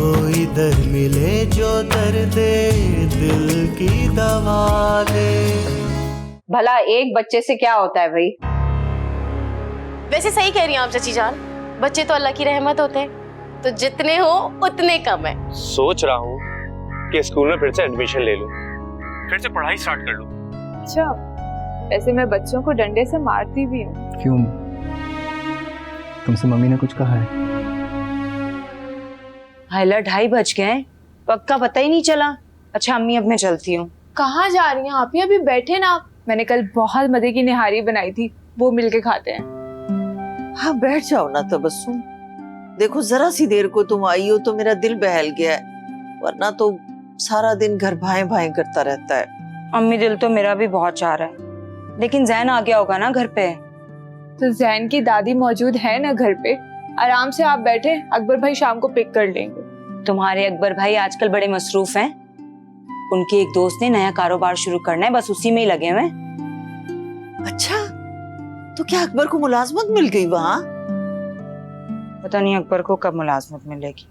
कोई दर मिले जो दर्द दिल की दवा दे। भला एक बच्चे से क्या होता है भाई? वैसे सही कह रही हैं आप चाची जान, बच्चे तो अल्लाह की रहमत होते हैं, तो जितने हो उतने कम है। सोच रहा हूँ कि स्कूल में फिर से एडमिशन ले लूं, फिर से पढ़ाई स्टार्ट कर लूं। अच्छा, वैसे मैं बच्चों को डंडे से मारती भी हूँ। क्यों? तुमसे मम्मी ने कुछ कहा है? हाइला 2:30 बज गए, पक्का पता ही नहीं चला। अच्छा अम्मी, अब मैं चलती हूँ। कहाँ जा रही हैं आप? ही अभी बैठे ना। मैंने कल बहुत मजे की निहारी बनाई थी, वो मिलके खाते हैं। हाँ बैठ जाओ ना तबस्सुम। देखो जरा सी देर को तुम आई हो तो मेरा दिल बहल गया है, वरना तो सारा दिन घर भाएं भाएं करता रहता है। अम्मी, दिल तो मेरा भी बहुत चाह रहा है, लेकिन जैन आ गया होगा ना घर पे। तो जैन की दादी मौजूद है ना घर पे, आराम से आप बैठे, अकबर भाई शाम को पिक कर लेंगे। तुम्हारे अकबर भाई आजकल बड़े मसरूफ हैं। उनके एक दोस्त ने नया कारोबार शुरू करना है, बस उसी में ही लगे हुए हैं। अच्छा, तो क्या अकबर को मुलाजमत मिल गई वहाँ? पता नहीं अकबर को कब मुलाजमत मिलेगी।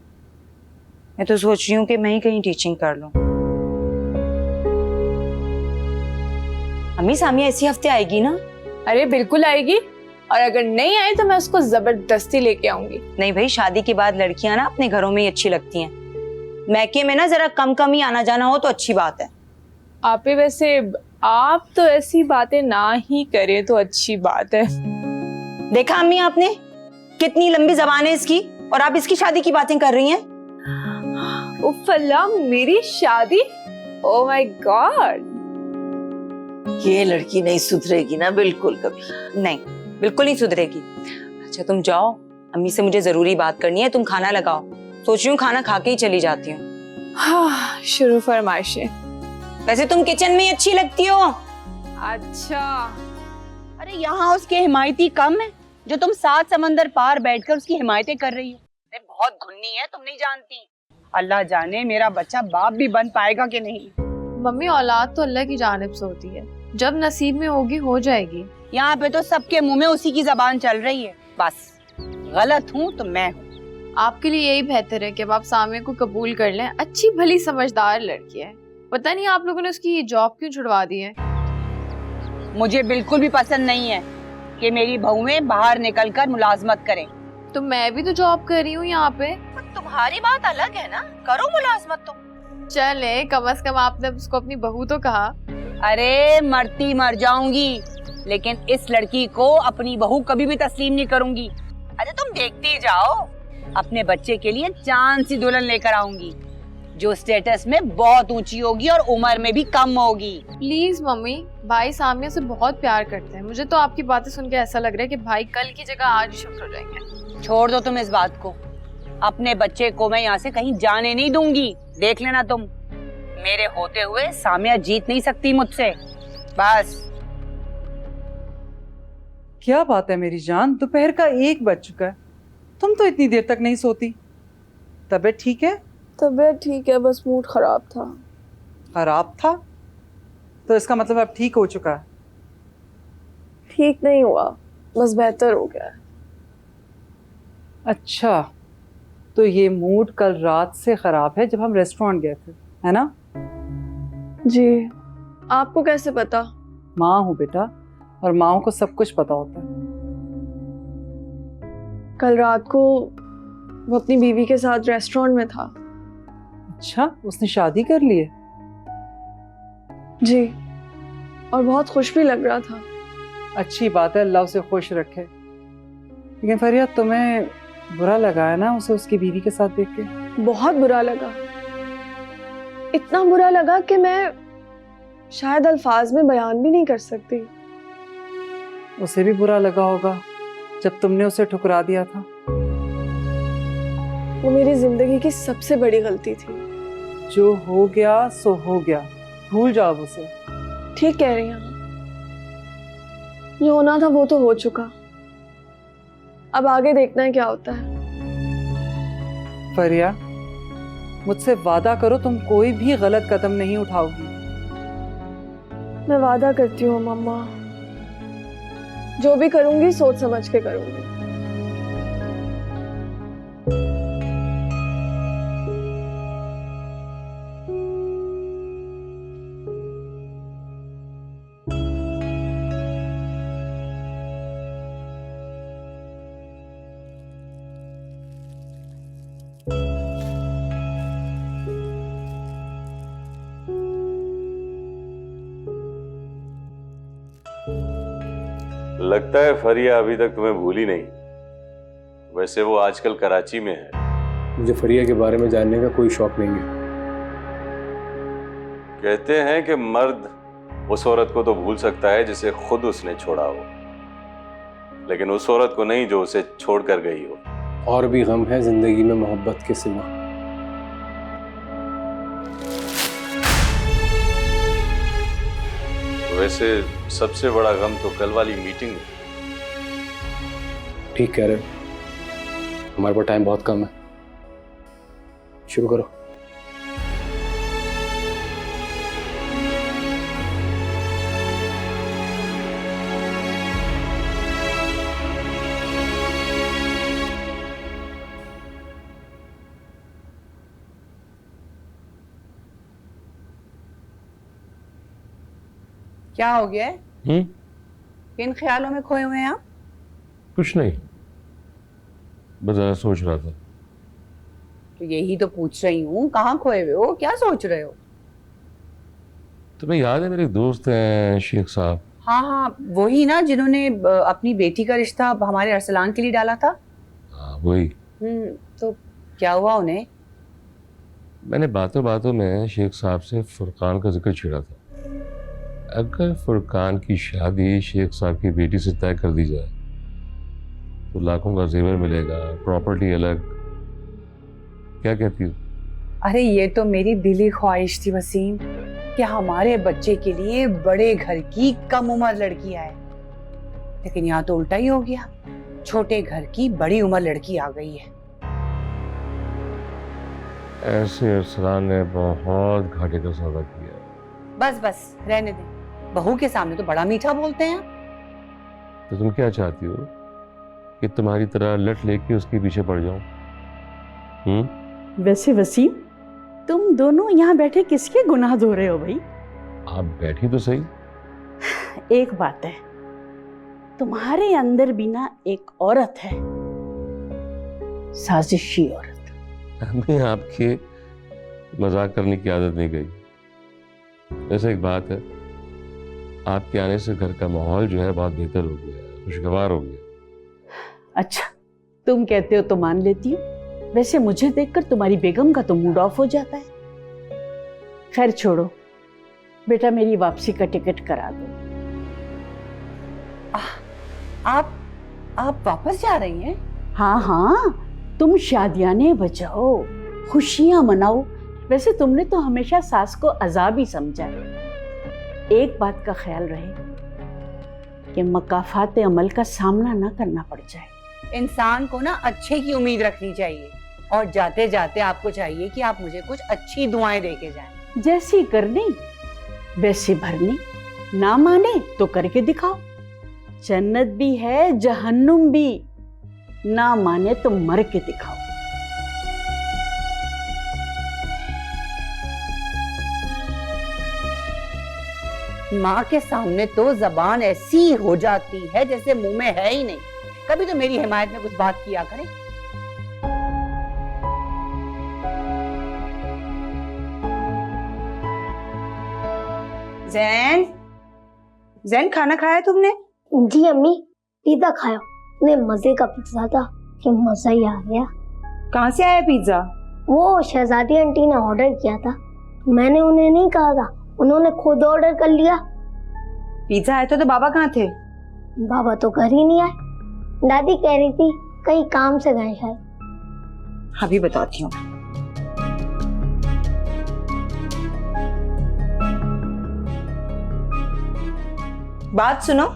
मैं तो सोच रही हूँ कि मैं ही कहीं टीचिंग कर लूं। अम्मी, सामिया इसी हफ्ते आएगी ना? अरे बिल्कुल आएगी, और अगर नहीं आए तो मैं उसको जबरदस्ती लेके आऊंगी। नहीं भाई, शादी के बाद लड़कियां ना अपने घरों में ही अच्छी लगती हैं। मैके में ना जरा कम कम ही आना जाना हो तो अच्छी बात है। आप ही वैसे आप तो ऐसी बातें ना ही करें तो अच्छी बात है। देखा अम्मी आपने, कितनी लंबी जबान है इसकी, और आप इसकी शादी की बातें कर रही हैं। उफ अल्लाह, मेरी शादी? Oh my God. ये लड़की नहीं सुधरेगी ना बिल्कुल कभी। नहीं, बिल्कुल नहीं सुधरेगी। अच्छा तुम जाओ, अम्मी से मुझे जरूरी बात करनी है। तुम खाना लगाओ, सोच रही हूँ खाना खा के ही चली जाती हूँ। हाँ, शुरू फरमाइशें। वैसे तुम किचन में ही अच्छी लगती हो। अच्छा, अरे यहाँ उसके हिमायती कम है जो तुम 7 समंदर पार बैठकर उसकी हिमायतें कर रही हो। अरे बहुत घुन्नी है, तुम नहीं जानती। अल्लाह जाने मेरा बच्चा बाप भी बन पाएगा कि नहीं। मम्मी औलाद तो अल्लाह की जानिब से होती है, जब नसीब में होगी हो जाएगी। यहाँ पे तो सबके मुंह में उसी की जबान चल रही है। बस गलत हूँ तो मैं हूँ। आपके लिए यही बेहतर है कि अब आप सामने को कबूल कर लें। अच्छी भली समझदार लड़की है। पता नहीं आप लोगों ने उसकी जॉब क्यों छुड़वा दी है। मुझे बिल्कुल भी पसंद नहीं है कि मेरी बहुएं बाहर निकलकर मुलाजमत करें। तो मैं भी तो जॉब कर रही हूँ यहाँ पे। तुम्हारी बात अलग है ना, करो मुलाजमत तो। चले, कम से कम आपने उसको अपनी बहू तो कहा। अरे मरती मर जाऊंगी, लेकिन इस लड़की को अपनी बहू कभी भी तस्लीम नहीं करूंगी। अरे तुम देखते जाओ, अपने बच्चे के लिए चांद सी दुल्हन लेकर आऊंगी जो स्टेटस में बहुत ऊंची होगी और उम्र में भी कम होगी। प्लीज मम्मी, भाई सामिया से बहुत प्यार करते हैं। मुझे तो आपकी बातें सुन के ऐसा लग रहा है कि भाई कल की जगह आज ही शिफ्ट हो जाएंगे। छोड़ दो तुम इस बात को। अपने बच्चे को मैं यहाँ से कहीं जाने नहीं दूंगी। देख लेना तुम, मेरे होते हुए सामिया जीत नहीं सकती मुझसे। बस। क्या बात है मेरी जान, दोपहर का 1 बज चुका है, तुम तो इतनी देर तक नहीं सोती। तबीयत ठीक है? तबीयत ठीक है, बस मूड खराब था। खराब था? तो इसका मतलब अब ठीक हो चुका है? ठीक नहीं हुआ, बस बेहतर हो गया। अच्छा, तो ये मूड कल रात से खराब है जब हम रेस्टोरेंट गए थे, है ना? जी, आपको कैसे पता? माँ हूँ बेटा, और माँ को सब कुछ पता होता है। कल रात को वो अपनी बीवी के साथ रेस्टोरेंट में था। अच्छा, उसने शादी कर ली है? जी, और बहुत खुश भी लग रहा था। अच्छी बात है, अल्लाह उसे खुश रखे। लेकिन फरिया, तुम्हें बुरा लगा है ना उसे उसकी बीवी के साथ देख के? बहुत बुरा लगा, इतना बुरा लगा कि मैं शायद अल्फाज में बयान भी नहीं कर सकती। उसे भी बुरा लगा होगा जब तुमने उसे ठुकरा दिया था। वो मेरी जिंदगी की सबसे बड़ी गलती थी। जो हो गया सो हो गया, भूल जाओ उसे। ठीक कह रही हैं, जो होना था वो तो हो चुका। अब आगे देखना है क्या होता है। फरिया, मुझसे वादा करो तुम कोई भी गलत कदम नहीं उठाओगी। मैं वादा करती हूँ मम्मा, जो भी करूंगी सोच समझ के करूंगी। लगता है फरिया अभी तक तुम्हें भूली नहीं। वैसे वो आजकल कराची में है। मुझे फरिया के बारे में जानने का कोई शौक नहीं है। कहते हैं कि मर्द उस औरत को तो भूल सकता है जिसे खुद उसने छोड़ा हो, लेकिन उस औरत को नहीं जो उसे छोड़ कर गई हो। और भी गम है जिंदगी में मोहब्बत के सिवा। वैसे सबसे बड़ा गम तो कल वाली मीटिंग है। ठीक कह रहे हो, हमारे पास टाइम बहुत कम है। शुरू करो। क्या हो गया है? किन ख्यालों में खोए हुए हैं आप? कुछ नहीं, बस जरा सोच रहा था। तो यही तो पूछ रही हूँ, कहाँ खोए हुए हो, क्या सोच रहे हो? तुम्हें याद है मेरे दोस्त हैं शेख साहब? हाँ हाँ, वही ना जिन्होंने अपनी बेटी का रिश्ता हमारे अरसलान के लिए डाला था। हाँ वही। तो क्या हुआ उन्हें? मैंने बातों बातों में शेख साहब से फुरकान का जिक्र छेड़ा था। अगर फुरकान की शादी शेख साहब की बेटी से तय कर दी जाए तो लाखों का जेवर मिलेगा, प्रॉपर्टी अलग। क्या कहती हो? अरे ये तो मेरी दिली ख्वाहिश थी वसीम कि हमारे बच्चे के लिए बड़े घर की कम उम्र लड़की आए, लेकिन यहाँ तो उल्टा ही हो गया। छोटे घर की बड़ी उम्र लड़की आ गई है। ऐसे अरसलान ने बहुत घाटे का सौदा किया। बस बस रहने दे, बहू के सामने तो बड़ा मीठा बोलते हैं। तो तुम क्या चाहती हो कि तुम्हारी तरह लट लेके उसके पीछे पड़ जाऊं? वैसे वसीम, तुम दोनों यहाँ बैठे किसके गुनाह धो रहे हो भाई? आप बैठी तो सही। एक बात है, तुम्हारे अंदर भी ना एक औरत है, साजिशी औरत। हमें आपके मजाक करने की आदत नहीं गई। वैसे एक बात है, आपके आने से घर का माहौल जो है बहुत बेहतर हो गया, खुशगवार हो गया। अच्छा, तुम कहते हो तो मान लेती हूँ। वैसे मुझे देखकर तुम्हारी बेगम का तो मूड ऑफ हो जाता है। खैर छोड़ो, बेटा मेरी वापसी का टिकट करा दो। आप वापस जा रही हैं? हाँ हाँ, तुम शादियाने बचाओ, खुशियां मनाओ। वैसे तुमने तो हमेशा सास को अजाब ही समझा है। एक बात का ख्याल रहे कि मकाफात अमल का सामना ना करना पड़ जाए। इंसान को ना अच्छे की उम्मीद रखनी चाहिए, और जाते जाते आपको चाहिए कि आप मुझे कुछ अच्छी दुआएं देके जाएं। जैसी करनी वैसी भरनी। ना माने तो करके दिखाओ। जन्नत भी है, जहन्नुम भी। ना माने तो मर के दिखाओ। माँ के सामने तो जबान ऐसी हो जाती है जैसे मुंह में है ही नहीं। कभी तो मेरी हिमायत में कुछ बात किया करें। जैन, जैन खाना खाया तुमने? जी अम्मी, पिज्जा खाया। ने मजे का पिज्जा था कि मजा ही आ गया। कहाँ से आया पिज्जा? वो शहजादी आंटी ने ऑर्डर किया था, मैंने उन्हें नहीं कहा था, उन्होंने खुद ऑर्डर कर लिया। पिज्जा आया था तो बाबा कहाँ थे? बाबा तो घर ही नहीं आए। दादी कह रही थी कहीं काम से गए शायद। अभी बताती हूँ। बात सुनो,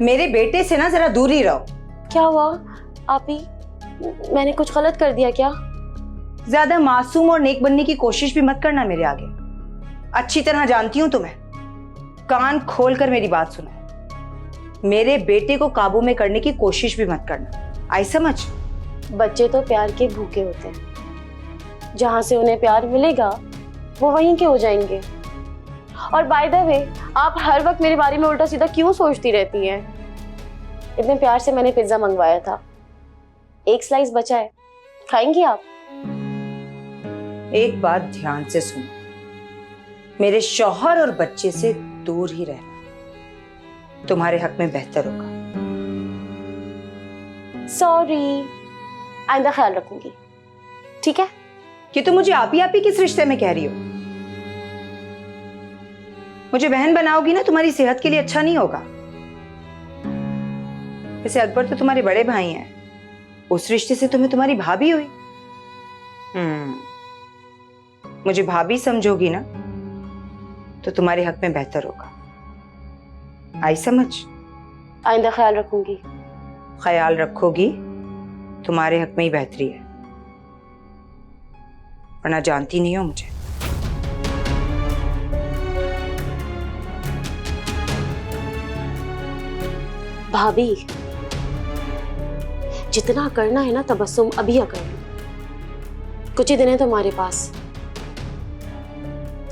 मेरे बेटे से ना जरा दूर ही रहो। क्या हुआ आपी? मैंने कुछ गलत कर दिया क्या? ज्यादा मासूम और नेक बनने की कोशिश भी मत करना मेरे आगे। अच्छी तरह जानती हूं तुम्हें। कान खोलकर मेरी बात सुनो। मेरे बेटे को काबू में करने की कोशिश भी मत करना, आई समझ? बच्चे तो प्यार के भूखे होते हैं, जहां से उन्हें प्यार मिलेगा वो वहीं के हो जाएंगे। और बाय द वे, आप हर वक्त मेरे बारे में उल्टा सीधा क्यों सोचती रहती हैं? इतने प्यार से मैंने पिज्जा मंगवाया था, एक स्लाइस बचा है, खाएंगी आप? एक बात ध्यान से सुनो, मेरे शौहर और बच्चे से दूर ही रहना तुम्हारे हक में बेहतर होगा। सॉरी, आइंदा ख्याल रखूंगी, ठीक है? कि तुम मुझे आप ही किस रिश्ते में कह रही हो? मुझे बहन बनाओगी ना, तुम्हारी सेहत के लिए अच्छा नहीं होगा। वैसे अकबर तो तुम्हारे बड़े भाई हैं, उस रिश्ते से तुम्हें तुम्हारी भाभी हुई। मुझे भाभी समझोगी ना तो तुम्हारे हक में बेहतर होगा। आई समझ? आइंदा ख्याल रखूंगी। ख्याल रखोगी, तुम्हारे हक में ही बेहतरी है, वरना जानती नहीं हो मुझे। भाभी, जितना करना है ना तबस्सुम अभी कर लो। कुछ ही दिन है तुम्हारे पास।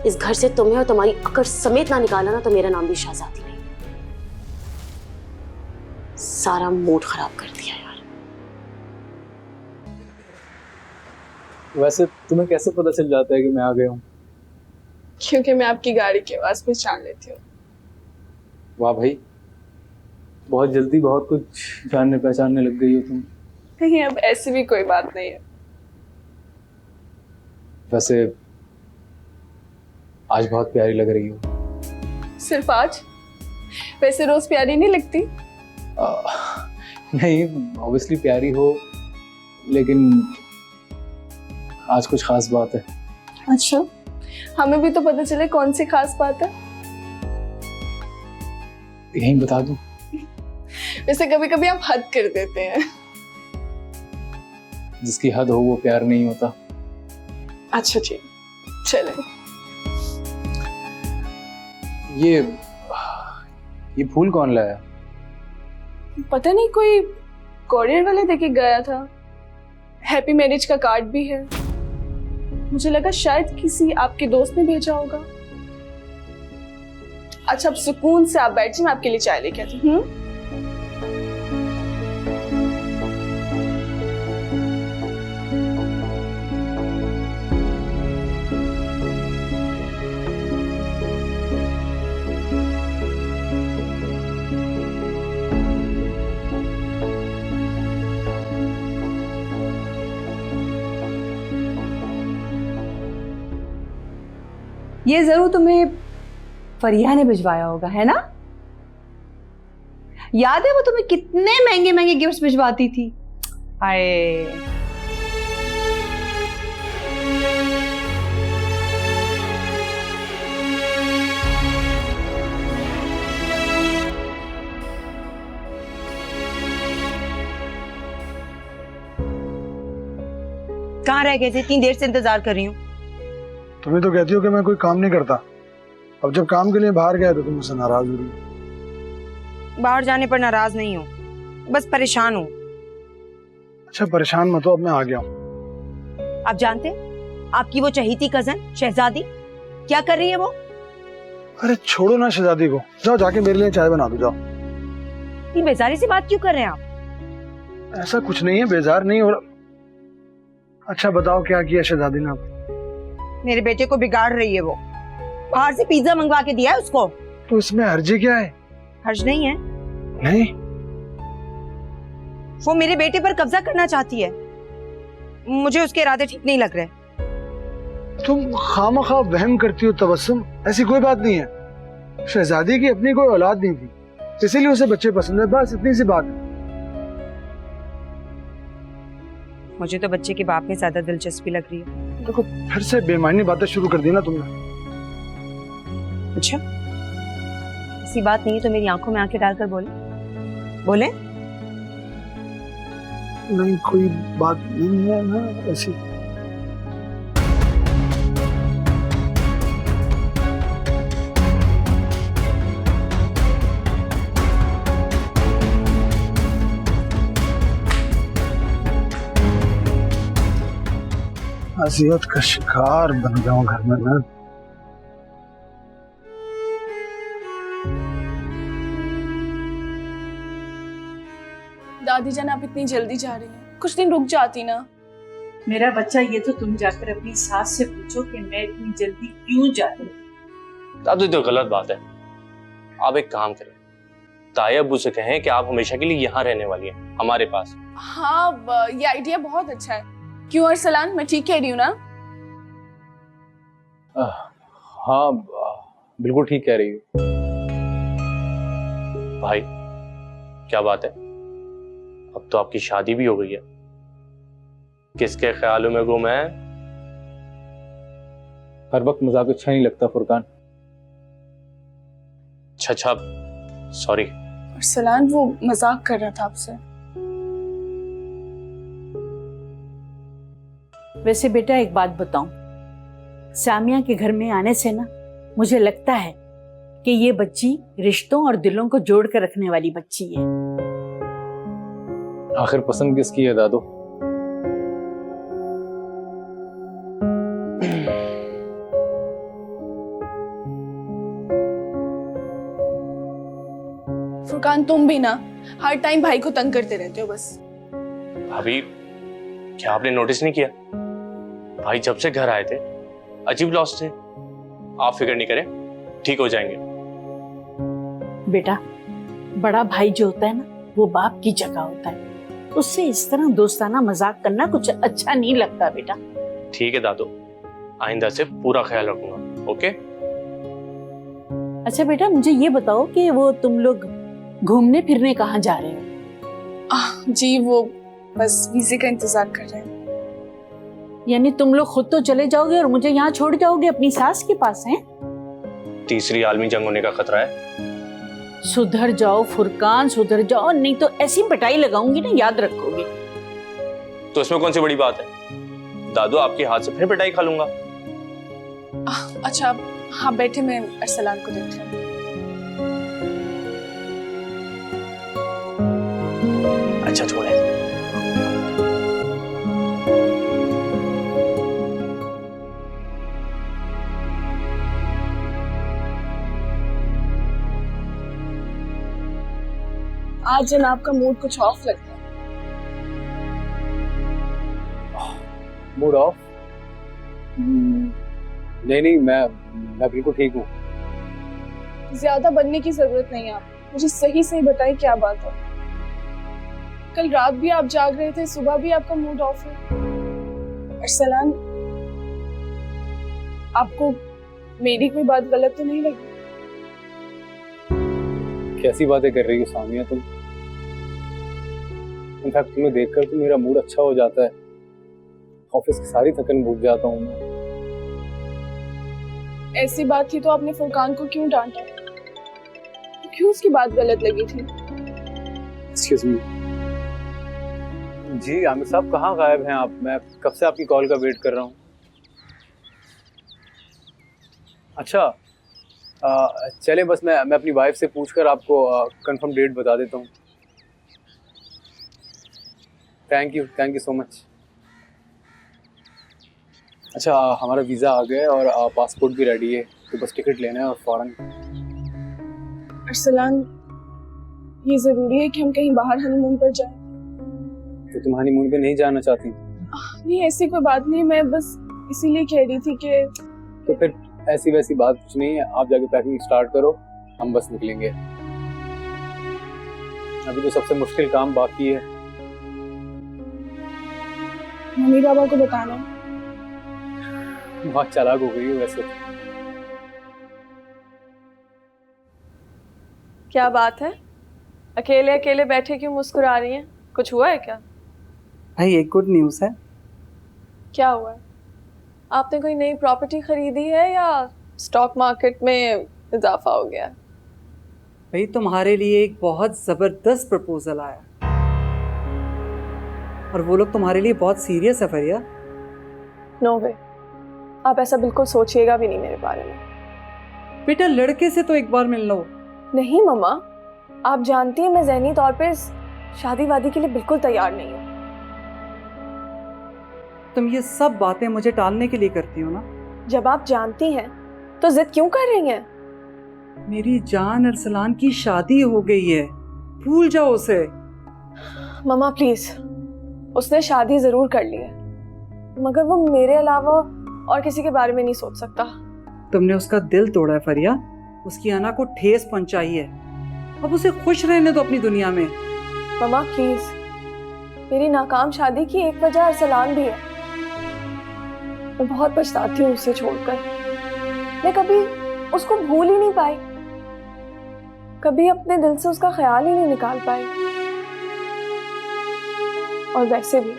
इस घर से तुम्हें और तुम्हारी अकड़ समेत ना निकाला ना तो मेरा नाम भी शहजादी नहीं। सारा मूड खराब कर दिया यार। वैसे तुम्हें कैसे पता चल जाता है कि मैं आ गया हूँ? क्योंकि मैं आपकी गाड़ी की आवाज पहचान लेती हूँ। वाह भाई, बहुत जल्दी बहुत कुछ जानने पहचानने लग गई हो तुम। नहीं, अब ऐसी भी कोई बात नहीं है। वैसे आज बहुत प्यारी लग रही हो। सिर्फ आज? वैसे रोज प्यारी नहीं लगती? नहीं, ऑब्वियसली प्यारी हो, लेकिन आज कुछ खास बात है। अच्छा, हमें भी तो पता चले कौन सी खास बात है। यहीं बता दूं? वैसे कभी कभी आप हद कर देते हैं। जिसकी हद हो वो प्यार नहीं होता। अच्छा ठीक, चले। ये फूल कौन लाया? पता नहीं, कोई कोरियर वाले देके गया था। हैप्पी मैरिज का कार्ड भी है। मुझे लगा शायद किसी आपके दोस्त ने भेजा होगा। अच्छा, अब सुकून से आप बैठिए, मैं आपके लिए चाय लेके आती हूँ। ये जरूर तुम्हें फरिया ने भिजवाया होगा, है ना? याद है वो तुम्हें कितने महंगे महंगे गिफ्ट्स भिजवाती थी? हाय, कहाँ रह गए थे? इतनी देर से इंतजार कर रही हूँ। तुम्हें तो कहती हो कि मैं कोई काम नहीं करता, अब जब काम के लिए बाहर गया तो तुम मुझसे नाराज हो रही। बाहर जाने पर नाराज नहीं हूँ, बस परेशान हूँ। अच्छा परेशान मत हो, अब मैं आ गया हूँ। आप जानते आपकी वो चहीती कजन शहजादी क्या कर रही है वो? अरे छोड़ो ना शहजादी को, जाओ जाके मेरे लिए चाय बना दो, जाओ। ये बेजारी से बात क्यों कर रहे हैं आप? ऐसा कुछ नहीं है, बेजार नहीं हो रहा। अच्छा बताओ क्या किया शहजादी ने? मेरे बेटे को बिगाड़ रही है वो। बाहर से पिज्जा मंगवा के दिया है उसको। तो इसमें हर्जी क्या है? हर्ज नहीं है। नहीं, वो मेरे बेटे पर कब्जा करना चाहती है। मुझे उसके इरादे ठीक नहीं लग रहे। तुम खामखा वहम करती हो तबस्सुम, ऐसी कोई बात नहीं है। शहजादी की अपनी कोई औलाद नहीं थी, इसीलिए उसे बच्चे पसंद है, बस इतनी सी बात है। मुझे तो बच्चे के बाप में ज्यादा दिलचस्पी लग रही है। देखो फिर से बेमानी बातें शुरू कर दी ना तुमने। अच्छा, ऐसी बात नहीं है तो मेरी आंखों में आंखें डालकर बोले। बोले? नहीं कोई बात नहीं है ना ऐसी। अजियत का शिकार बन जाऊं घर में मैं। दादी जान, आप इतनी जल्दी जा रही हैं, कुछ दिन रुक जाती ना। मेरा बच्चा, ये तो तुम जाकर अपनी सास से पूछो कि मैं इतनी जल्दी क्यों जा रही हूँ। दादी तो गलत बात है। आप एक काम करें, ताया अब्बू से कहें कि आप हमेशा के लिए यहाँ रहने वाली हैं हमारे पास। हाँ ये आइडिया बहुत अच्छा है। क्यों अरसलान, मैं ठीक कह रही हूँ ना? हाँ बिल्कुल ठीक कह रही हो। भाई क्या बात है, अब तो आपकी शादी भी हो गई है। किसके ख्यालों में गुम है? हर वक्त मजाक अच्छा नहीं लगता फुरकान। अच्छा सॉरी। अरसलान वो मजाक कर रहा था आपसे। वैसे बेटा एक बात बताऊं, सामिया के घर में आने से ना मुझे लगता है कि ये बच्ची रिश्तों और दिलों को जोड़ कर रखने वाली बच्ची है। आखिर पसंद किसकी है दादो? फुरकान तुम भी ना हर टाइम भाई को तंग करते रहते हो बस। भाभी क्या आपने नोटिस नहीं किया, भाई जब से घर आए थे अजीब लॉस्ट थे। आप फिक्र नहीं करें, ठीक हो जाएंगे। बेटा बड़ा भाई जो होता है ना वो बाप की जगह होता है, उससे इस तरह दोस्ताना मजाक करना कुछ अच्छा नहीं लगता बेटा। ठीक है दादू, आइंदा से पूरा ख्याल रखूंगा। ओके। अच्छा बेटा मुझे ये बताओ कि वो तुम लोग घूमने फिरने कहाँ जा रहे हो? जी वो बस वीजे का इंतजार कर रहे हैं। यानी तुम लोग खुद तो चले जाओगे और मुझे यहाँ छोड़ जाओगे अपनी सास के पास? हैं? तीसरी आलमी जंग होने का खतरा है। सुधर जाओ फुरकान, सुधर जाओ, नहीं तो ऐसी पिटाई लगाऊंगी ना, याद रखोगे। तो इसमें कौन सी बड़ी बात है, दादू आपके हाथ से फिर पिटाई खा लूंगा। अच्छा हाँ बैठे, मैं अरसलान को देखती हूँ। अच्छा छोड़े। आज जनाब का मूड कुछ ऑफ लगता है। Mood off? नहीं मैं बिल्कुल ठीक हूँ। ज्यादा बनने की जरूरत नहीं है, आप मुझे सही सही बताइए क्या बात है। कल रात भी आप जाग रहे थे, सुबह भी आपका मूड ऑफ है। अरसलान आपको मेरी कोई बात गलत तो नहीं लगी? कैसी बातें कर रही हो सामिया तुम? इनफैक्ट तुम्हें देखकर तो मेरा मूड अच्छा हो जाता है, ऑफिस की सारी थकन भूल जाता हूँ मैं। ऐसी बात थी तो आपने फुरकान को क्यों डांटा? क्यों उसकी बात गलत लगी थी? Excuse me. जी आमिर साहब कहाँ गायब हैं आप? मैं कब से आपकी कॉल का वेट कर रहा हूँ। अच्छा चले बस मैं अपनी वाइफ से पूछकर आपको कंफर्म डेट बता देता हूँ। Thank you so much. अच्छा हमारा वीज़ा आ गया है और पासपोर्ट भी रेडी है, तो बस टिकट लेना है और फौरन। अरसलान ये जरूरी है कि हम कहीं बाहर हनीमून पर जाएं? तो तुम हनीमून पे नहीं जाना चाहती? नहीं ऐसी कोई बात नहीं, मैं बस इसीलिए कह रही थी कि। तो फिर ऐसी वैसी बात कुछ नहीं है, आप जाके पैकिंग स्टार्ट करो, हम बस निकलेंगे। अभी तो सबसे मुश्किल काम बाकी है। मम्मी पापा को बताना। बहुत चालाक हो गई हो वैसे। क्या बात है, अकेले अकेले बैठे क्यों मुस्कुरा रही हैं? कुछ हुआ है क्या? भाई एक गुड न्यूज़ है। क्या हुआ है? आपने कोई नई प्रॉपर्टी खरीदी है या स्टॉक मार्केट में इजाफा हो गया? भाई तुम्हारे लिए एक बहुत ज़बरदस्त प्रपोजल आया और वो लोग तुम्हारे लिए बहुत सीरियस है फरिया। नो वे, आप ऐसा बिल्कुल सोचिएगा भी नहीं मेरे बारे में। बेटा लड़के से तो एक बार मिल लो। नहीं मम्मा, आप जानती हैं मैं ज़हनी तौर पे शादी वादी के लिए बिल्कुल तैयार नहीं हूँ। तुम ये सब बातें मुझे टालने के लिए करती हो ना? जब आप जानती हैं तो जिद क्यों कर रही हैं? मेरी जान अरसलान की शादी हो गई है, भूल जाओ उसे। मम्मा प्लीज, उसने शादी जरूर कर ली है मगर वो मेरे अलावा और किसी के बारे में नहीं सोच सकता। तुमने उसका दिल तोड़ा है फरिया, उसकी अना को ठेस पहुंचाई है अब उसे खुश रहने दो अपनी दुनिया में। मम्मा प्लीज, मेरी नाकाम शादी की एक वजह अरसलान भी है। मैं बहुत पछताती हूँ उसे छोड़कर। मैं कभी उसको भूल ही नहीं पाई, कभी अपने दिल से उसका ख्याल ही नहीं निकाल पाई। और वैसे भी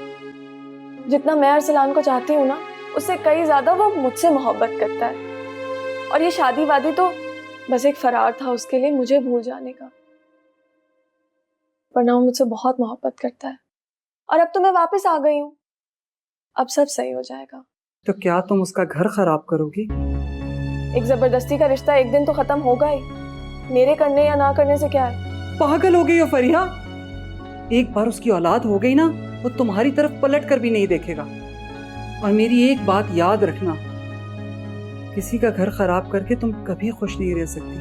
जितना मैं अरसलान को चाहती हूँ ना, उससे कई ज्यादा वो मुझसे मोहब्बत करता है। और ये शादी वादी तो बस एक फरार था उसके लिए मुझे भूल जाने का, वरना वो मुझसे बहुत मोहब्बत करता है। और अब तो मैं वापस आ गई हूँ, अब सब सही हो जाएगा। तो क्या तुम उसका घर खराब करोगी? एक जबरदस्ती का रिश्ता एक दिन तो खत्म होगा ही, मेरे करने या ना करने से क्या है। पागल हो गई हो फरिया? एक बार उसकी औलाद हो गई ना, वो तुम्हारी तरफ पलट कर भी नहीं देखेगा। और मेरी एक बात याद रखना, किसी का घर खराब करके तुम कभी खुश नहीं रह सकती।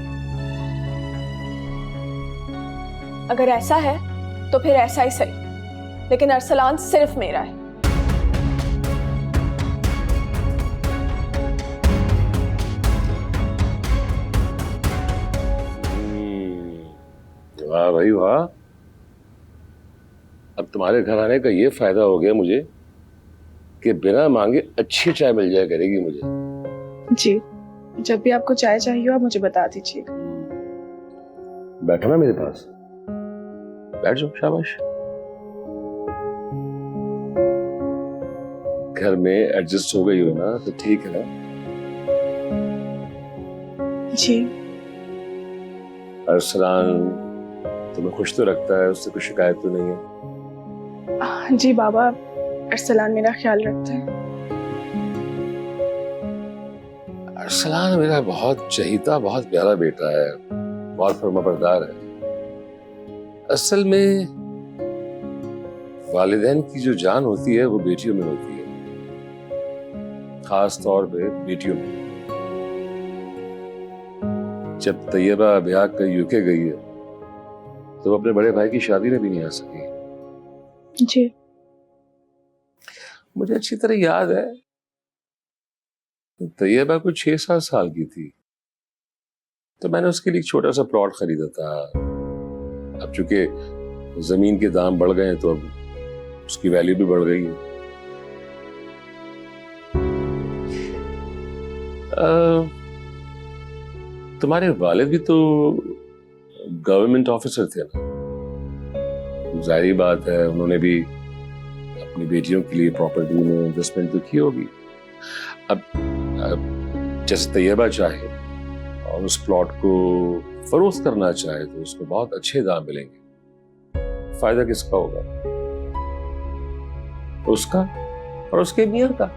अगर ऐसा है तो फिर ऐसा ही सही, लेकिन अरसलान सिर्फ मेरा है। वाह भाई वाह, अब तुम्हारे घर आने का ये फायदा हो गया मुझे कि बिना मांगे अच्छी चाय मिल जाया करेगी मुझे। जी, जब भी आपको चाय चाहिए आप मुझे बता दीजिएगा। बैठो ना मेरे पास, बैठ जाओ, शाबाश। घर में एडजस्ट हो गई हो ना, तो ठीक है ना? जी। अरसलान तुम्हें खुश तो रखता है, उससे कोई शिकायत तो नहीं है? जी बाबा, अरसलान मेरा ख्याल रखता है। अरसलान मेरा बहुत चहीता, बहुत प्यारा बेटा है, बहुत फर्माबरदार है। असल में वालिदैन की जो जान होती है वो बेटियों में होती है, खास तौर पे बेटियों में। जब तैयबा ब्याह कर यूके गई है तो वो अपने बड़े भाई की शादी में भी नहीं आ सकी। जी। मुझे अच्छी तरह याद है, तैयबा को 6-7 साल की थी तो मैंने उसके लिए एक छोटा सा प्लॉट खरीदा था। अब चूंकि जमीन के दाम बढ़ गए हैं तो अब उसकी वैल्यू भी बढ़ गई है। तुम्हारे वालिद भी तो गवर्नमेंट ऑफिसर थे ना, जाहिर बात है उन्होंने भी अपनी बेटियों के लिए प्रॉपर्टी में इन्वेस्टमेंट तो की होगी। अब जैसे तैयबा चाहे और उस प्लॉट को फरोख्त करना चाहे तो उसको बहुत अच्छे दाम मिलेंगे। फायदा किसका होगा? उसका और उसके मियां का।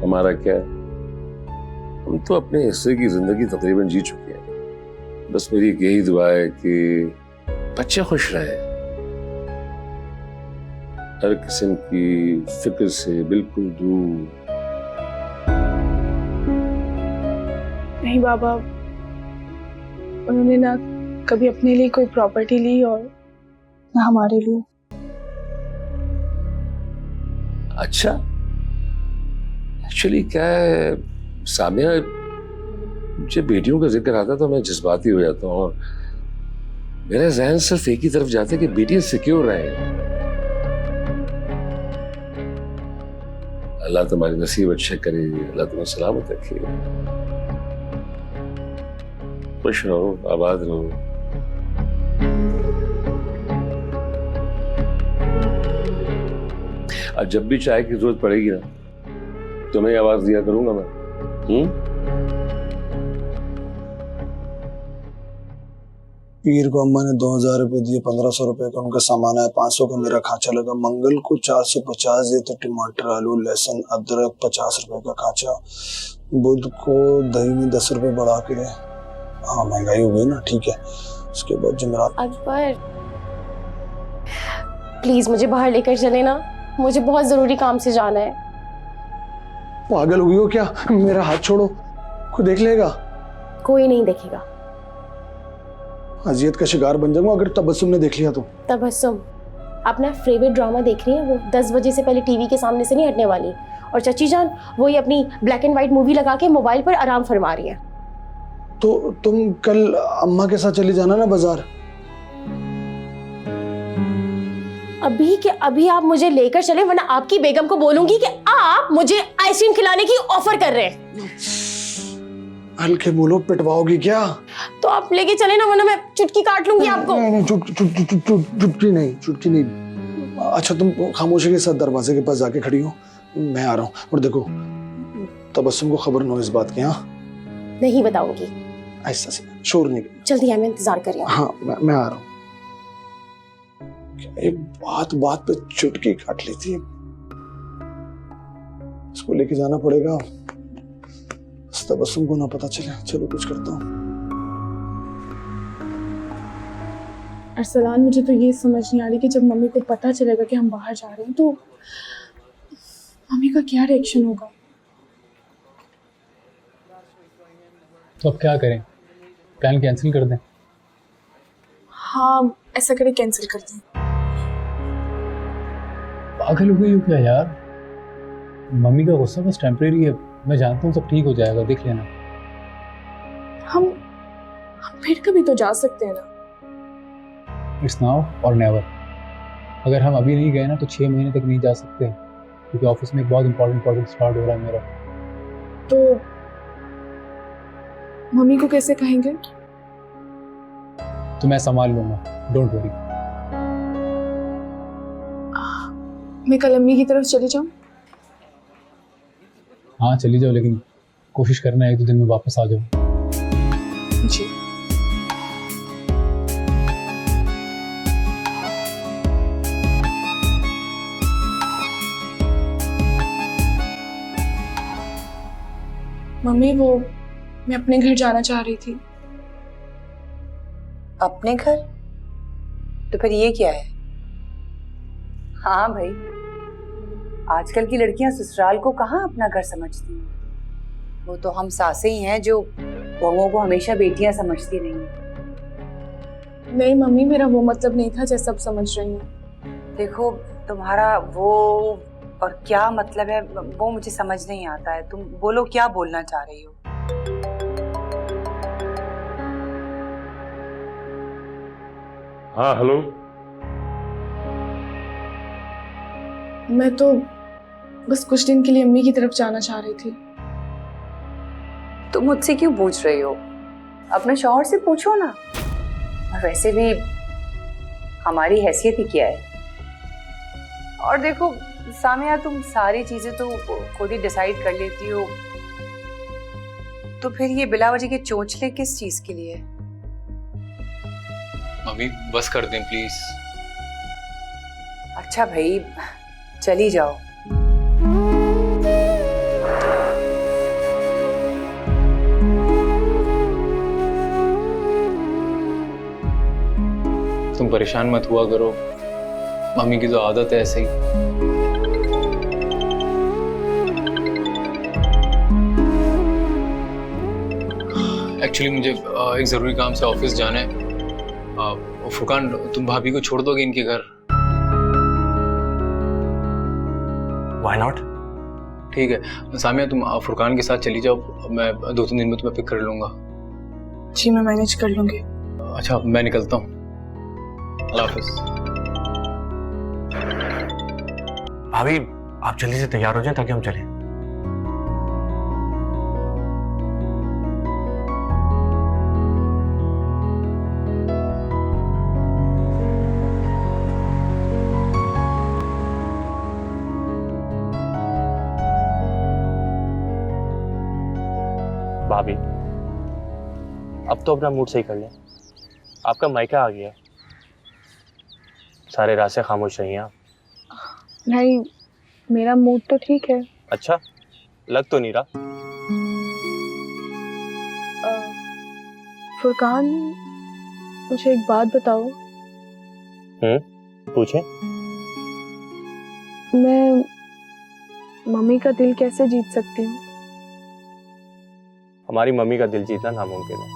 हमारा क्या है, हम तो अपने हिस्से की जिंदगी तकरीबन जी चुके हैं। बस मेरी यही दुआ है कि बच्चे खुश रहे, हर किस्म की फिक्र से बिल्कुल दूर। नहीं बाबा, उन्होंने ना कभी अपने लिए कोई प्रॉपर्टी ली और ना हमारे लिए। अच्छा, एक्चुअली क्या है सामिया, जब बेटियों का जिक्र आता तो मैं जज्बाती हो जाता हूँ और मेरा ज़हन सिर्फ एक ही तरफ जाता है कि बेटियां सिक्योर रहें। अल्लाह तुम्हारी नसीब अच्छा करे, अल्लाह तुम्हें सलामत रखे, खुश रहो, आबाद रहो। और जब भी चाय की जरूरत पड़ेगी ना, तुम्हें आवाज दिया करूंगा मैं। पीर को अम्मा ने 2000 रुपए दिए, 1500 रुपए का उनका सामान है, 500 का मेरा खांचा लगा। मंगल को 450 दिए थे, टमाटर, आलू, लहसुन, अदरक 50 रुपए का खांचा। बुध को दही में 10 रुपए बढ़ा के दे। हाँ महंगाई हो गई ना, ठीक है। उसके बाद जुमेरात। अकबर प्लीज मुझे बाहर लेकर चले ना, मुझे बहुत जरूरी काम से जाना है। पागल हुई हो क्या? मेरा हाथ छोड़ो, कोई देख लेगा? कोई नहीं देखेगा। अजियत का शिकार बन जाऊंगा अगर तबस्सुम ने देख लिया तो। तबस्सुम अपना फेवरेट ड्रामा देख रही है, वो 10 बजे से पहले टीवी के सामने से नहीं हटने वाली। और चची जान वही अपनी ब्लैक एंड व्हाइट मूवी लगा के मोबाइल पर आराम फरमा रही है। तो तुम कल अम्मा के साथ चली जाना ना बाजार। अभी के अभी आप मुझे लेकर चले, वरना आपकी बेगम को बोलूंगी कि आप मुझे आइसक्रीम खिलाने की ऑफर कर रहे हैं। हल्के बोलो, पिटवाओगी क्या? तो आप लेके चले ना, वरना मैं चुटकी काट लूंगी आपको। नहीं, चुटकी नहीं। अच्छा तुम खामोशी के साथ दरवाजे के पास जाके खड़ी हो, मैं आ रहा हूँ। और देखो तबस्सुम को खबर न हो इस बात की। हाँ नहीं बताऊंगी। ऐसा से शोर नहीं करना। जल्दी आए, मैं इंतजार कर रही हूँ। हाँ मैं आ रहा हूँ। ये बात बात पे चुटकी काट लेती है। इसको लेके जाना पड़ेगा, तबस्सुम को ना पता चले। चलो कुछ करता हूँ। अरसलान, मुझे तो ये समझ नहीं आ रही कि जब मम्मी को पता चलेगा कि हम बाहर जा रहे हैं तो मम्मी का क्या रिएक्शन होगा। तो अब क्या करें? प्लान कैंसिल कर दें? हाँ ऐसा करें, कैंसिल कर दें। पागल हो गई हो क्या यार? मम्मी का गुस्सा बस टेम्परेरी है, मैं जानता हूँ सब ठीक हो जाएगा, देख लेना। हम फिर कभी तो जा सकते हैं ना। इट्स नाउ और नेवर। अगर हम अभी नहीं गए ना तो 6 महीने तक नहीं जा सकते, क्योंकि ऑफिस में एक बहुत इंपॉर्टेंट प्रोजेक्ट स्टार्ट हो रहा है मेरा। तो मम्मी को कैसे कहेंगे? तो मैं संभाल लूंगा, डोंट वरी। मैं कल अम्मी की तरफ चली जाऊं? हाँ चली जाओ, लेकिन कोशिश करना 1-2 दिन में वापस आ जाओ। जी। मम्मी वो मैं अपने घर जाना चाह रही थी। अपने घर? तो फिर ये क्या है? हाँ भाई, आजकल की लड़कियां ससुराल को कहाँ अपना घर समझती हैं। वो तो हम सासें ही हैं जो बहुओं को हमेशा बेटियां समझती रही हैं। नहीं मम्मी, मेरा वो मतलब नहीं था जैसा आप समझ रही हैं। देखो तुम्हारा वो और क्या मतलब है वो मुझे समझ नहीं आता है। तुम बोलो, क्या बोलना चाह रही हो? हाँ हेलो। मैं तो बस कुछ दिन के लिए अम्मी की तरफ जाना चाह रही थी। तुम मुझसे क्यों पूछ रही हो? अपने शौहर से पूछो ना। और वैसे भी हमारी हैसियत ही क्या है। और देखो सामिया, तुम सारी चीजें तो खुद ही डिसाइड कर लेती हो, तो फिर ये बिला वजह के चोंचले किस चीज के लिए? मम्मी बस कर दें प्लीज। अच्छा भाई चली जाओ। तुम परेशान मत हुआ करो, मम्मी की तो आदत है ऐसे ही। एक्चुअली मुझे एक ज़रूरी काम से ऑफिस जाना है। फुरकान, तुम भाभी को छोड़ दोगे इनके घर? Why not? ठीक है सामिया, तुम फुरकान के साथ चली जाओ, मैं 2-3 दिन में तुम्हें पिक कर लूँगा। जी मैं मैनेज कर लूँगी। अच्छा मैं निकलता हूँ, अल्लाह हाफिज़। भाभी आप जल्दी से तैयार हो जाएं ताकि हम चलें। भाभी अब तो अपना मूड सही कर लें, आपका मायका आ गया है, सारे रास्ते खामोश रहिए आप। नहीं मेरा मूड तो ठीक है। अच्छा लग तो नहीं रहा। फुरकान, मुझे एक बात बताओ। पूछें। मैं मम्मी का दिल कैसे जीत सकती हूँ? हमारी मम्मी का दिल जीतना नामुमकिन है,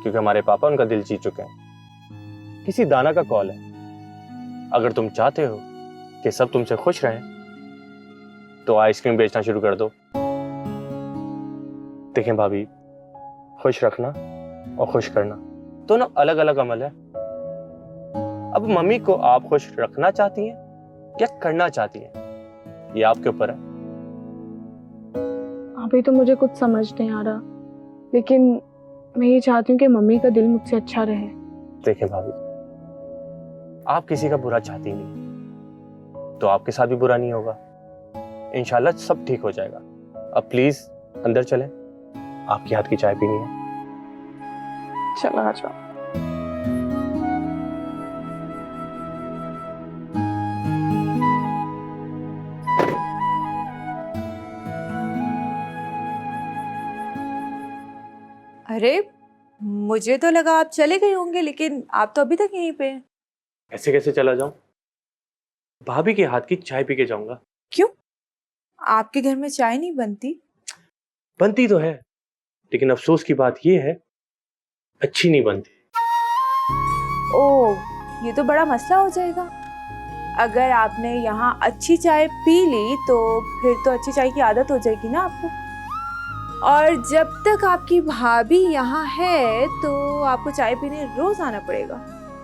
क्योंकि हमारे पापा उनका दिल जीत चुके हैं। किसी दाना का कॉल है। अगर तुम चाहते हो कि सब तुमसे खुश रहें तो आइसक्रीम बेचना शुरू कर दो। देखें भाभी, खुश रखना और खुश करना दोनों अलग अलग अमल है। अब मम्मी को आप खुश रखना चाहती हैं या करना चाहती हैं, ये आपके ऊपर है। अभी तो मुझे कुछ समझ नहीं आ रहा, लेकिन मैं ये चाहती हूँ कि मम्मी का दिल मुझसे अच्छा रहे। देखें भाभी, आप किसी का बुरा चाहती नहीं तो आपके साथ भी बुरा नहीं होगा। इंशाल्लाह सब ठीक हो जाएगा। अब प्लीज अंदर चलें, आपके हाथ की चाय पीनी है। चलो आ जाओ। अरे मुझे तो लगा आप चले गए होंगे, लेकिन आप तो अभी तक यहीं पे हैं। ऐसे कैसे चला जाऊं? भाभी के हाथ की चाय पी के जाऊंगा। क्यों? आपके घर में चाय नहीं बनती? बनती तो है, लेकिन अफसोस की बात यह है अच्छी नहीं बनती। ओह, ये तो बड़ा मसला हो जाएगा। अगर आपने यहाँ अच्छी चाय पी ली तो फिर तो अच्छी चाय की आदत हो जाएगी ना आपको, और जब तक आपकी भाभी यहाँ है तो आपको चाय पीने रोज आना पड़ेगा।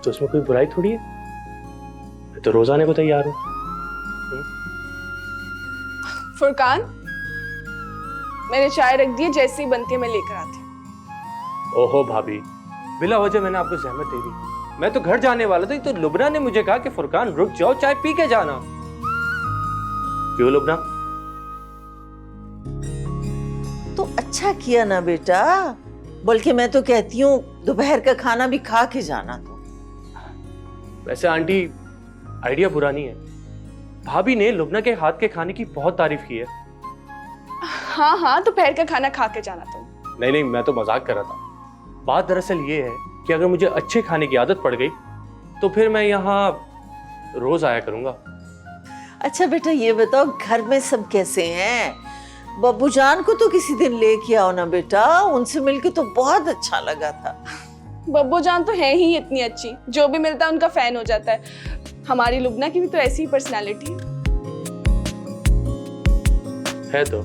तो उसमें कोई बुराई थोड़ी है, मैं तो रोज आने को तैयार हूँ। फुरकान, मैंने चाय रख दी है, जैसी ही बनती है मैं लेकर आती हूँ। ओहो भाभी, बिला वजह मैंने आपको जहमत दे दी। मैं तो घर जाने वाला था, तो लुबना ने मुझे कहा कि फुरकान रुक जाओ, चाय पी के जाना। क्यों लुबना? तो अच्छा किया ना बेटा, बल्कि मैं तो कहती हूँ दोपहर का खाना भी खा के जाना। तो वैसे आंटी आइडिया बुरा नहीं है। भाभी ने लुबना के हाथ के खाने की बहुत तारीफ की है। हाँ हाँ, दोपहर का खाना खा के जाना तुम। नहीं, मैं तो मजाक कर रहा था। बात दरअसल ये है कि अगर मुझे अच्छे खाने की आदत पड़ गई तो फिर मैं यहाँ रोज आया करूंगा। अच्छा बेटा, ये बताओ घर में सब कैसे हैं? बब्बू जान को तो किसी दिन लेके आओ ना बेटा, उनसे मिलके तो बहुत अच्छा लगा था। बब्बू जान तो है ही इतनी अच्छी, जो भी मिलता है उनका फैन हो जाता है। हमारी लुबना की भी तो ऐसी ही पर्सनालिटी है तो।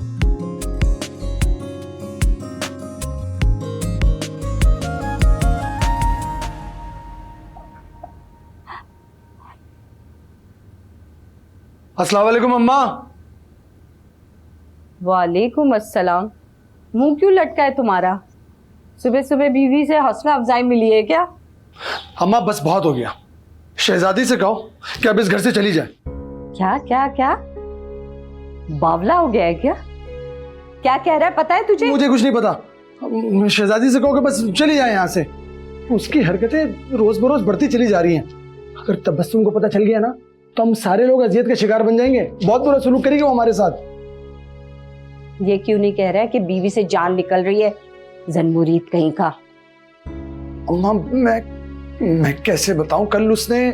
अस्सलाम वालेकुम अम्मा। वालेकुम अस्सलाम। मुंह क्यों लटका है तुम्हारा? सुबह सुबह बीवी से हौसला अफजाई मिली है क्या? अम्मा बस बहुत हो गया, शहजादी से कहो कि अब इस घर से चली जाए। क्या क्या क्या? बावला हो गया है क्या? क्या कह रहा है पता है तुझे? मुझे कुछ नहीं पता। शहजादी से कहो कि बस चली जाए यहाँ से। उसकी हरकतें रोज बरोज बढ़ती चली जा रही हैं। अगर तबस्सुम को पता चल गया ना तो हम सारे लोग अजियत के शिकार बन जाएंगे। बहुत बुरा सलूक करेगी वो हमारे साथ। ये क्यों नहीं कह रहा है कि बीवी से जान निकल रही है? जनमुरीद कहीं का। अम्मा मैं कैसे बताऊं, कल उसने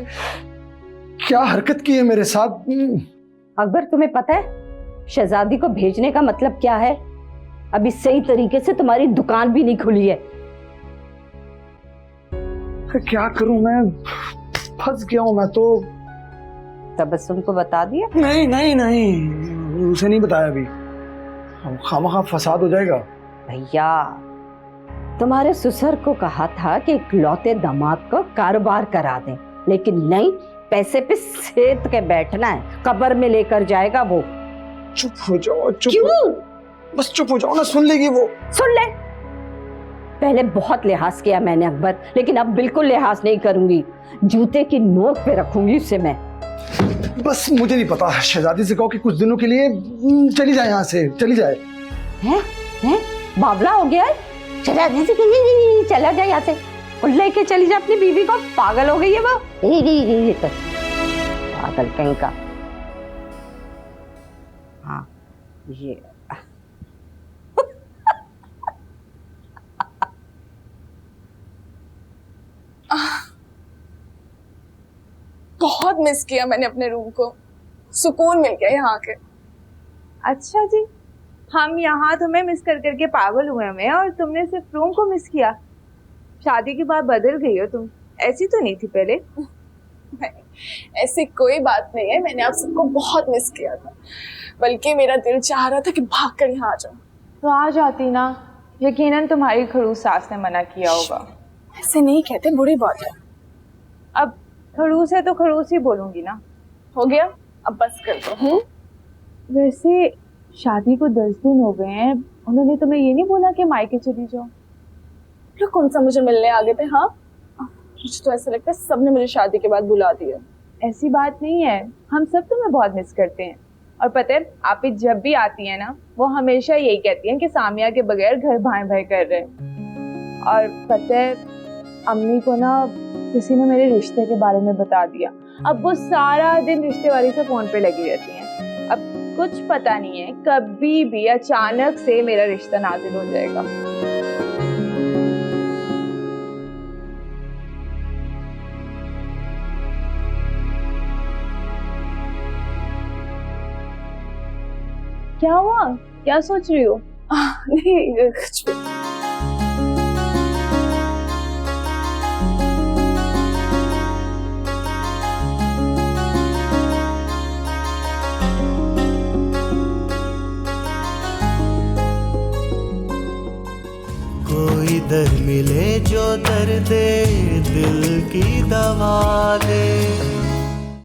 क्या हरकत की है मेरे साथ। अकबर, तुम्हें पता है शहजादी को भेजने का मतलब क्या है? अभी सही तरीके से तुम्हारी दुकान भी नहीं खुली है। क्या करूं मैं, फंस गया हूं मैं तो। तबस्सुम को बता दिया? नहीं नहीं नहीं, उसे नहीं बताया अभी, खामखा फसाद हो जाएगा। भैया, तुम्हारे ससुर को कहा था कि इकलौते दामाद को कारोबार करा दें, लेकिन नहीं, पैसे पे सेत के बैठना है, कब्र में लेकर जाएगा वो। चुप हो जाओ, चुप। क्यों? बस चुप हो जाओ ना, सुन लेगी वो। सुन ले। पहले बहुत लिहाज किया मैंने अकबर, लेकिन अब बिल्कुल लिहाज नहीं करूंगी। जूते की नोक पे रखूंगी उसे मैं। बस मुझे नहीं पता, शहजादी से कहो कि कुछ दिनों के लिए चली जाए, यहाँ से चली जाए। हैं? बावला हो गया है? शहजादी से चला जाए यहाँ से, और लेके चली जा अपनी बीवी को। पागल हो गई है वो। तो पागल कहीं का। हाँ ये बहुत मिस किया मैंने अपने रूम को, सुकून मिल गया यहाँ आके। अच्छा जी, हम यहाँ तुम्हें मिस कर करके पागल हुए हमें, और तुमने सिर्फ रूम को मिस किया। शादी के बाद बदल गई हो तुम, ऐसी तो नहीं थी पहले। नहीं, ऐसी कोई बात नहीं है, मैंने आप सबको बहुत मिस किया था, बल्कि मेरा दिल चाह रहा था कि भाग कर यहाँ आ जाऊं। तो आ जाती ना, यकीनन तुम्हारी खड़ूस सास ने मना किया होगा। ऐसे नहीं कहते, बुरी बात है। अब खड़ूस है तो खड़ूस ही बोलूंगी ना। हो गया, अब बस कर दो। वैसे शादी को 10 दिन हो गए हैं, उन्होंने तुम्हें ये नहीं बोला कि मायके चली जाओ? लोग कौन सा मुझे मिलने आ गए थे? हाँ, मुझे तो ऐसा लगता है सबने मुझे शादी के बाद बुला दिया। ऐसी बात नहीं है, हम सब तुम्हें बहुत मिस करते हैं। और पता है आप ही जब भी आती है ना, वो हमेशा यही कहती हैं कि सामिया के बगैर घर भाई भाई कर रहे हैं। और पता है अम्मी को ना किसी ने मेरे रिश्ते के बारे में बता दिया। अब वो सारा दिन रिश्ते वाली से फोन पे लगी रहती हैं। अब कुछ पता नहीं है, कभी भी अचानक से मेरा रिश्ता नाजिल हो जाएगा। क्या हुआ, क्या सोच रही हो? नहीं कुछ भी। कोई दर मिले जो दर्दे दिल की दवा दे।